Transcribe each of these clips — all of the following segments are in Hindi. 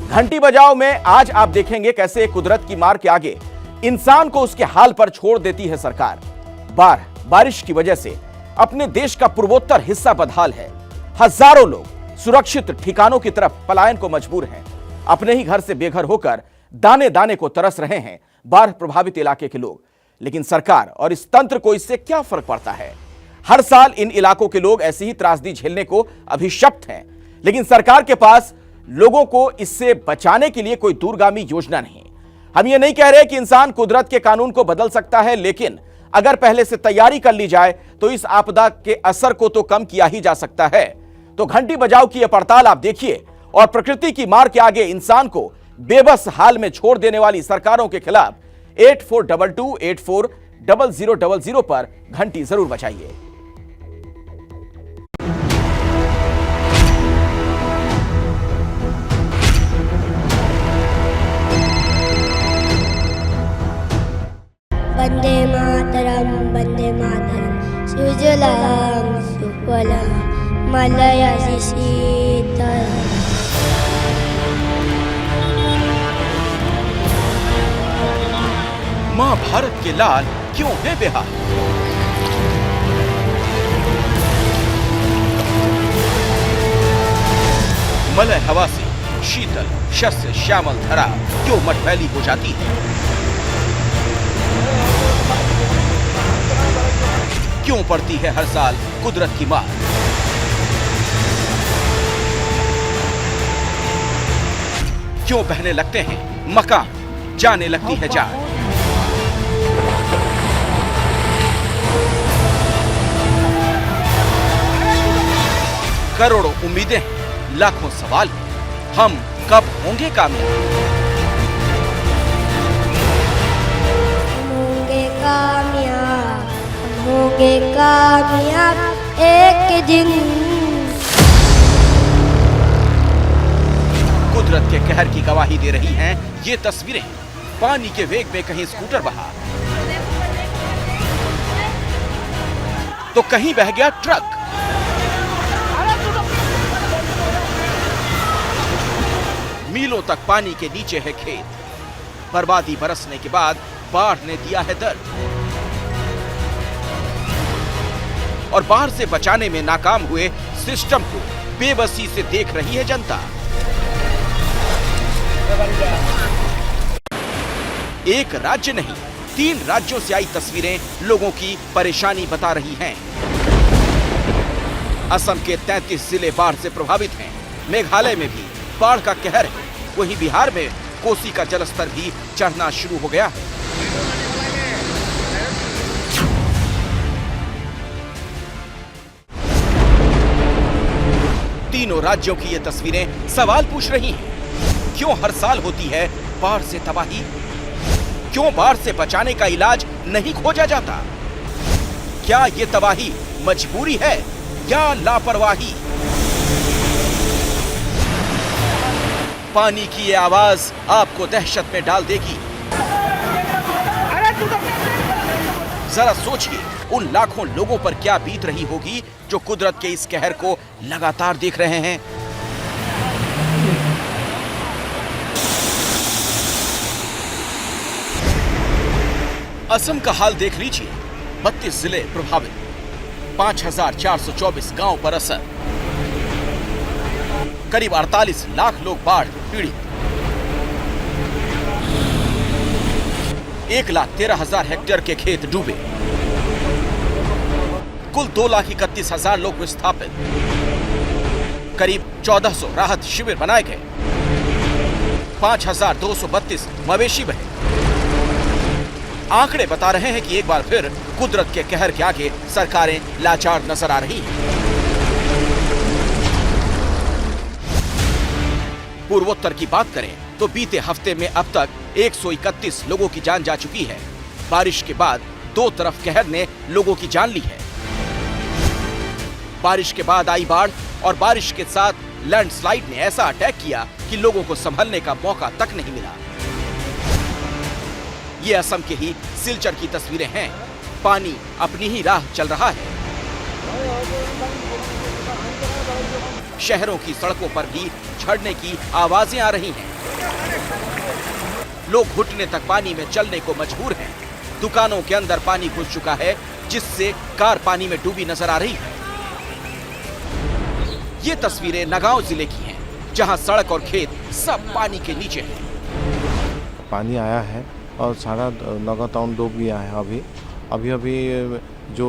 घंटी बजाओ में आज आप देखेंगे कैसे कुदरत की मार के आगे इंसान को उसके हाल पर छोड़ देती है सरकार। बारिश की वजह से अपने देश का पूर्वोत्तर हिस्सा बदहाल है। हजारों लोग सुरक्षित ठिकानों की तरफ पलायन को मजबूर हैं। अपने ही घर से बेघर होकर दाने दाने को तरस रहे हैं बाढ़ प्रभावित इलाके के लोग। लेकिन सरकार और इस तंत्र को इससे क्या फर्क पड़ता है? हर साल इन इलाकों के लोग ऐसी ही त्रासदी झेलने को अभिशप्त हैं, लेकिन सरकार के पास लोगों को इससे बचाने के लिए कोई दूरगामी योजना नहीं। हम ये नहीं कह रहे कि इंसान कुदरत के कानून को बदल सकता है, लेकिन अगर पहले से तैयारी कर ली जाए तो इस आपदा के असर को तो कम किया ही जा सकता है। तो घंटी बजाओ की यह पड़ताल आप देखिए और प्रकृति की मार के आगे इंसान को बेबस हाल में छोड़ देने वाली सरकारों के खिलाफ 8422840000 पर घंटी जरूर बजाइए। वंदे मातरम सुजलाम सुफलाम मलयजि शीतलाम। मां भारत के लाल क्यों है बेहाल? मलय हवा से शीतल शस्य श्यामल धरा क्यों मटमैली हो जाती है? क्यों पड़ती है हर साल कुदरत की मार? क्यों बहने लगते हैं मकान, जाने लगती है जान? करोड़ों उम्मीदें हैं, लाखों सवाल हैं, हम कब होंगे कामयाब? होंगे कामयाब एक दिन। कुदरत के कहर की गवाही दे रही हैं ये तस्वीरें। पानी के वेग में कहीं स्कूटर बहा तो कहीं बह गया ट्रक। मीलों तक पानी के नीचे है खेत। बर्बादी बरसने के बाद बाढ़ ने दिया है दर्द और बाढ़ से बचाने में नाकाम हुए सिस्टम को बेबसी से देख रही है जनता। एक राज्य नहीं, 3 राज्यों से आई तस्वीरें लोगों की परेशानी बता रही हैं। असम के 33 जिले बाढ़ से प्रभावित हैं। मेघालय में भी बाढ़ का कहर है। वहीं बिहार में कोसी का जलस्तर भी चढ़ना शुरू हो गया है। तीनों राज्यों की ये तस्वीरें सवाल पूछ रही हैं। क्यों हर साल होती है बाढ़ से तबाही? क्यों बाढ़ से बचाने का इलाज नहीं खोजा जाता? क्या ये तबाही मजबूरी है या लापरवाही? पानी की ये आवाज आपको दहशत में डाल देगी। जरा सोचिए उन लाखों लोगों पर क्या बीत रही होगी जो कुदरत के इस कहर को लगातार देख रहे हैं। असम का हाल देख लीजिए। 32 जिले प्रभावित, 5424 गांव पर असर, करीब 48 लाख लोग बाढ़ पीड़ित, 1,13,000 हेक्टेयर के खेत डूबे, कुल 2,31,000 लोग विस्थापित, करीब 1400 राहत शिविर बनाए गए, 5,232 मवेशी बहे। आंकड़े बता रहे हैं कि एक बार फिर कुदरत के कहर के आगे सरकारें लाचार नजर आ रही हैं। पूर्वोत्तर की बात करें तो बीते हफ्ते में अब तक 131 लोगों की जान जा चुकी है। बारिश के बाद दो तरफ कहर ने लोगों की जान ली है। बारिश के बाद आई बाढ़ और बारिश के साथ लैंडस्लाइड ने ऐसा अटैक किया कि लोगों को संभलने का मौका तक नहीं मिला। ये असम के ही सिलचर की तस्वीरें हैं। पानी अपनी ही राह चल रहा है। शहरों की सड़कों पर भी झड़ने की आवाजें आ रही हैं। लोग घुटने तक पानी में चलने को मजबूर हैं। दुकानों के अंदर पानी घुस चुका है, जिससे कार पानी में डूबी नजर आ रही है। ये तस्वीरें नगांव जिले की हैं, जहां सड़क और खेत सब पानी के नीचे हैं। पानी आया है और सारा नगांव टाउन डूब गया है। अभी जो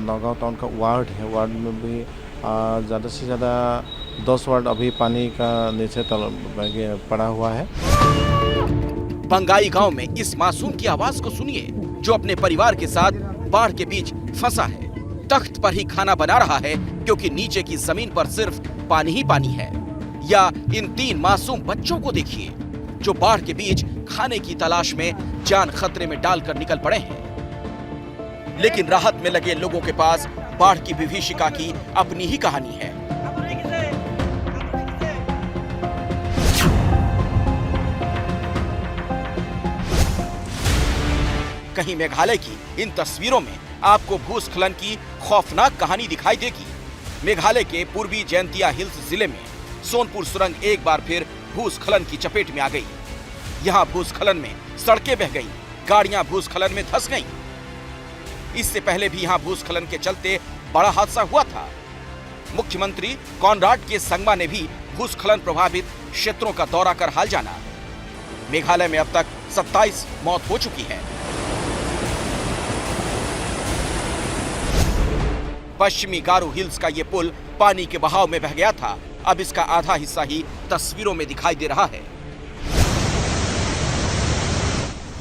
नगांव टाउन का वार्ड है, वार्ड में भी ज़्यादा से ज़्यादा 10 वार्ड अभी पानी का नीचे पड़ा हुआ है। बंगाई गांव में इस मासूम की आवाज को सुनिए, जो अपने परिवार के साथ बाढ़ के बीच फंसा है। तख्त पर ही खाना बना रहा है, क्योंकि नीचे की जमीन पर सिर्फ पानी ही पानी है। या इन 3 मासूम बच्चों को देखिए, जो बाढ़ के बीच खाने की तलाश में जान खतरे में डालकर निकल पड़े हैं। लेकिन राहत में लगे लोगों के पास बाढ़ की विभीषिका की अपनी ही कहानी है। कहीं मेघालय की इन तस्वीरों में आपको भूस्खलन की खौफनाक कहानी दिखाई देगी। मेघालय के पूर्वी जैंतिया हिल्स जिले में सोनपुर सुरंग एक बार फिर भूस्खलन की चपेट में आ गई। यहाँ भूस्खलन में सड़कें बह गईं, गाड़ियां भूस्खलन में धंस गईं। इससे पहले भी यहाँ भूस्खलन के चलते बड़ा हादसा हुआ था। मुख्यमंत्री कॉनराड के संगमा ने भी भूस्खलन प्रभावित क्षेत्रों का दौरा कर हाल जाना। मेघालय में अब तक 27 मौत हो चुकी है। पश्चिमी गारो हिल्स का ये पुल पानी के बहाव में बह गया था। अब इसका आधा हिस्सा ही तस्वीरों में दिखाई दे रहा है।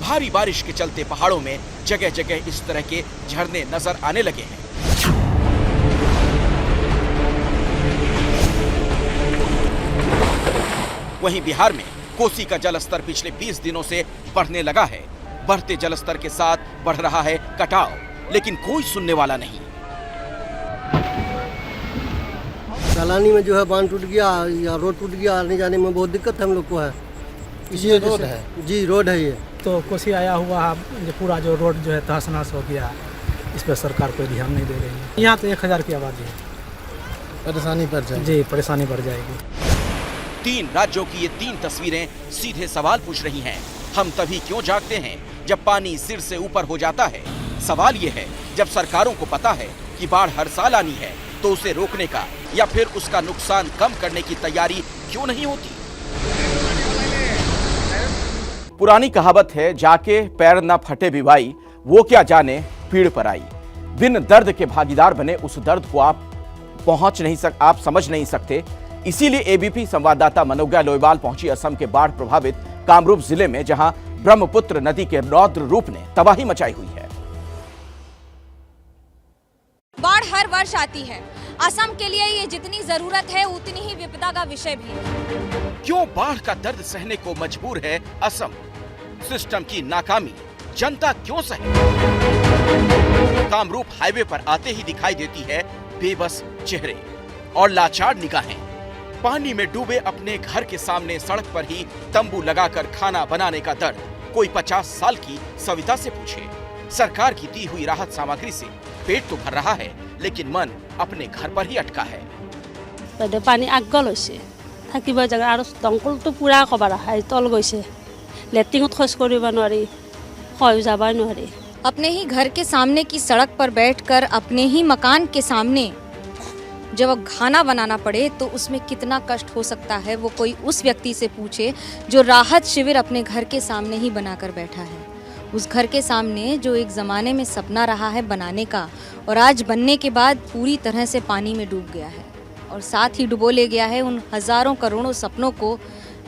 भारी बारिश के चलते पहाड़ों में जगह जगह इस तरह के झरने नजर आने लगे हैं। वहीं बिहार में कोसी का जलस्तर पिछले 20 दिनों से बढ़ने लगा है। बढ़ते जलस्तर के साथ बढ़ रहा है कटाव, लेकिन कोई सुनने वाला नहीं। सलानी में जो है बांध टूट गया या रोड टूट गया, आने जाने में बहुत दिक्कत हम लोग को है। ये रोड है जी, रोड है ये। तो कोसी आया हुआ जो पूरा जो रोड जो है तहस नहस हो गया, इस पर सरकार कोई ध्यान नहीं दे रही है। यहाँ तो 1000 की आबादी है, परेशानी बढ़ जाएगी। जी परेशानी बढ़ जाएगी। 3 राज्यों की ये 3 तस्वीरें सीधे सवाल पूछ रही हैं। हम तभी क्यों जागते हैं जब पानी सिर से ऊपर हो जाता है। सवाल ये है, जब सरकारों को पता है कि बाढ़ हर साल आनी है, तो उसे रोकने का या फिर उसका नुकसान कम करने की तैयारी क्यों नहीं होती। पुरानी कहावत है, जाके पैर ना फटे भी भाई, वो क्या जाने पीड़ पर आई। बिन दर्द के भागीदार बने उस दर्द को आप समझ नहीं सकते। इसीलिए एबीपी संवाददाता मनोज्ञा लोईवाल पहुंची असम के बाढ़ प्रभावित कामरूप जिले में, जहां ब्रह्मपुत्र नदी के रौद्र रूप ने तबाही मचाई हुई है। बाढ़ हर वर्ष आती है। असम के लिए ये जितनी जरूरत है उतनी ही विपदा का विषय भी है। क्यों बाढ़ का दर्द सहने को मजबूर है असम? सिस्टम की नाकामी जनता क्यों सहे? कामरूप हाईवे पर आते ही दिखाई देती है बेबस चेहरे और लाचार निगाहें। पानी में डूबे अपने घर के सामने सड़क पर ही तंबू लगाकर खाना बनाने का दर्द कोई 50 साल की सविता से पूछे। सरकार की दी हुई राहत सामग्री से पेट तो भर रहा है, लेकिन मन अपने घर पर ही अटका है। पानी आग লৈছে থাকিব জায়গা আৰু দংকলটো পুৰা কবাৰ আহাই তল গৈছে লেট্ৰিঙত খোজ কৰিব নোৱাৰি হয় যাবাই নোৱাৰি। अपने ही घर के सामने की सड़क पर बैठकर अपने ही मकान के सामने जब अब खाना बनाना पड़े तो उसमें कितना कष्ट हो सकता है, वो कोई उस व्यक्ति से पूछे जो राहत शिविर अपने घर के सामने ही बनाकर बैठा है। उस घर के सामने जो एक ज़माने में सपना रहा है बनाने का, और आज बनने के बाद पूरी तरह से पानी में डूब गया है और साथ ही डुबो ले गया है उन हज़ारों करोड़ों सपनों को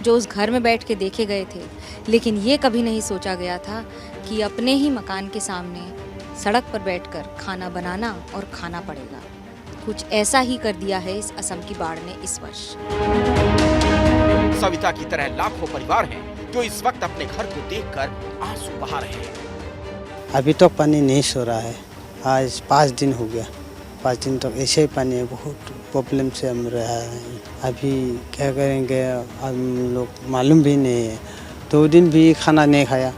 जो उस घर में बैठ के देखे गए थे। लेकिन ये कभी नहीं सोचा गया था कि अपने ही मकान के सामने सड़क पर बैठकर खाना बनाना और खाना पड़ेगा। कुछ ऐसा ही कर दिया है इस असम की बाढ़ ने इस वर्ष। सविता की तरह लाखों परिवार हैं जो इस वक्त अपने घर को देखकर आंसू बहा रहे हैं। अभी तक पानी नहीं सो रहा है। आज 5 दिन हो गया, 5 दिन तक ऐसे ही पानी है। बहुत प्रॉब्लम से हम रहा है। अभी क्या करेंगे हम लोग मालूम भी नहीं है। 2 दिन भी खाना नहीं खाया।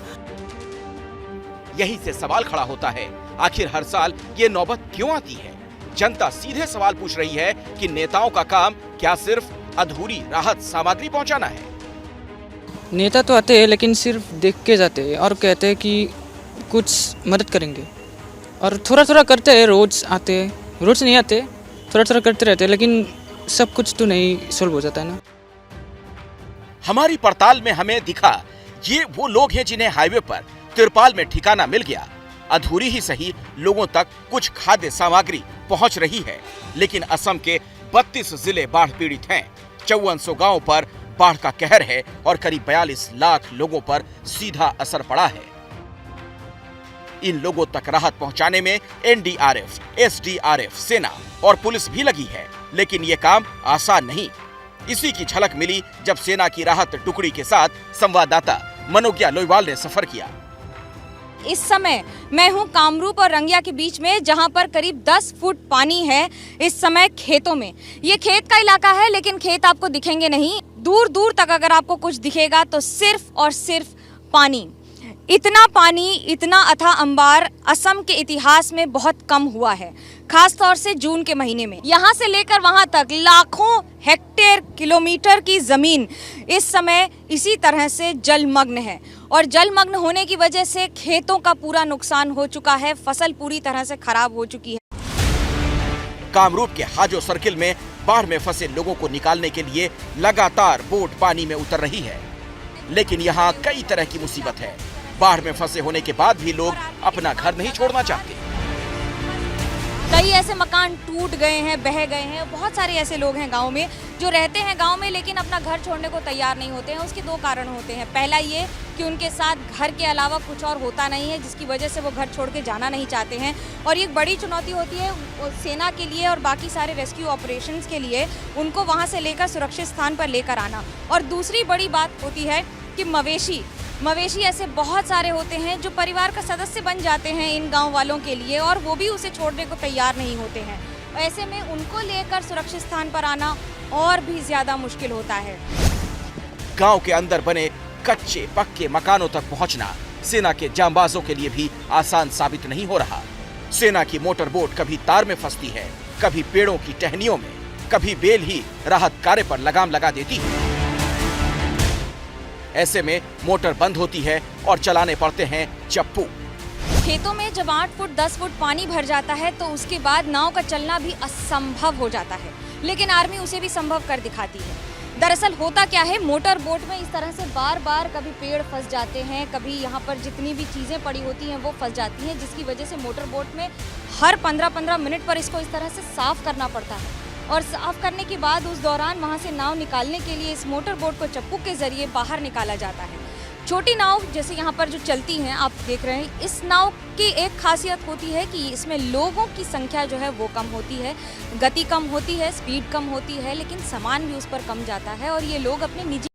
यहीं से सवाल खड़ा होता है, आखिर हर साल ये नौबत क्यों आती है? जनता सीधे सवाल पूछ रही है कि नेताओं का काम क्या सिर्फ अधूरी राहत सामग्री पहुंचाना है? नेता तो आते हैं लेकिन सिर्फ देख के जाते हैं और कहते हैं कि कुछ मदद करेंगे, और थोड़ा थोड़ा करते हैं। रोज़ आते हैं, रोज़ नहीं आते, थोड़ा थोड़ा करते रहते हैं, लेकिन सब कुछ तो नहीं सॉल्व हो जाता है ना। हमारी पड़ताल में हमें दिखा ये वो लोग हैं जिन्हें हाईवे पर तिरपाल में ठिकाना मिल गया। अधूरी ही सही लोगों तक कुछ खाद्य सामग्री पहुंच रही है, लेकिन असम के 32 जिले बाढ़ पीड़ित हैं। 5400 गांवों पर बाढ़ का कहर है और करीब 42 लाख लोगों पर सीधा असर पड़ा है। इन लोगों तक राहत पहुंचाने में एनडीआरएफ, एसडीआरएफ, सेना और पुलिस भी लगी है, लेकिन ये काम आसान नहीं। इसी की झलक मिली जब सेना की राहत टुकड़ी के साथ संवाददाता मनोज्ञा लोईवाल ने सफर किया। इस समय मैं हूं कामरूप और रंगिया के बीच में, जहां पर करीब 10 फुट पानी है इस समय खेतों में। ये खेत का इलाका है, लेकिन खेत आपको दिखेंगे नहीं। दूर दूर तक अगर आपको कुछ दिखेगा तो सिर्फ और सिर्फ पानी। इतना पानी, इतना अथाह अंबार असम के इतिहास में बहुत कम हुआ है, खास तौर से जून के महीने में। यहाँ से लेकर वहाँ तक लाखों हेक्टेयर किलोमीटर की जमीन इस समय इसी तरह से जलमग्न है, और जलमग्न होने की वजह से खेतों का पूरा नुकसान हो चुका है, फसल पूरी तरह से खराब हो चुकी है। कामरूप के हाजो सर्किल में बाढ़ में फंसे लोगों को निकालने के लिए लगातार बोट पानी में उतर रही है, लेकिन यहाँ कई तरह की मुसीबत है। बाढ़ में फंसे होने के बाद भी लोग अपना घर नहीं छोड़ना चाहते। कई ऐसे मकान टूट गए हैं, बह गए हैं। बहुत सारे ऐसे लोग हैं गांव में जो रहते हैं गांव में, लेकिन अपना घर छोड़ने को तैयार नहीं होते हैं। उसके 2 कारण होते हैं। पहला ये कि उनके साथ घर के अलावा कुछ और होता नहीं है, जिसकी वजह से वो घर छोड़ के जाना नहीं चाहते हैं। और ये बड़ी चुनौती होती है सेना के लिए और बाकी सारे रेस्क्यू ऑपरेशंस के लिए, उनको वहाँ से लेकर सुरक्षित स्थान पर लेकर आना। और दूसरी बड़ी बात होती है कि मवेशी ऐसे बहुत सारे होते हैं जो परिवार का सदस्य बन जाते हैं इन गांव वालों के लिए, और वो भी उसे छोड़ने को तैयार नहीं होते हैं। ऐसे में उनको लेकर सुरक्षित स्थान पर आना और भी ज्यादा मुश्किल होता है। गांव के अंदर बने कच्चे पक्के मकानों तक पहुंचना सेना के जांबाजों के लिए भी आसान साबित नहीं हो रहा। सेना की मोटर बोट कभी तार में फंसती है, कभी पेड़ों की टहनियों में, कभी बेल ही राहत कार्य पर लगाम लगा देती है। ऐसे में मोटर बंद होती है और चलाने पड़ते हैं चप्पू। खेतों में जब 8 फुट 10 फुट पानी भर जाता है तो उसके बाद नाव का चलना भी असंभव हो जाता है, लेकिन आर्मी उसे भी संभव कर दिखाती है। दरअसल होता क्या है, मोटर बोट में इस तरह से बार बार कभी पेड़ फंस जाते हैं, कभी यहाँ पर जितनी भी चीज़ें पड़ी होती हैं वो फंस जाती हैं, जिसकी वजह से मोटर बोट में हर 15-15 मिनट पर इसको इस तरह से साफ करना पड़ता है। और साफ करने के बाद उस दौरान वहाँ से नाव निकालने के लिए इस मोटर बोट को चप्पू के जरिए बाहर निकाला जाता है। छोटी नाव जैसे यहाँ पर जो चलती हैं आप देख रहे हैं, इस नाव की एक खासियत होती है कि इसमें लोगों की संख्या जो है वो कम होती है, गति कम होती है, स्पीड कम होती है, लेकिन सामान भी उस पर कम जाता है। और ये लोग अपने निजी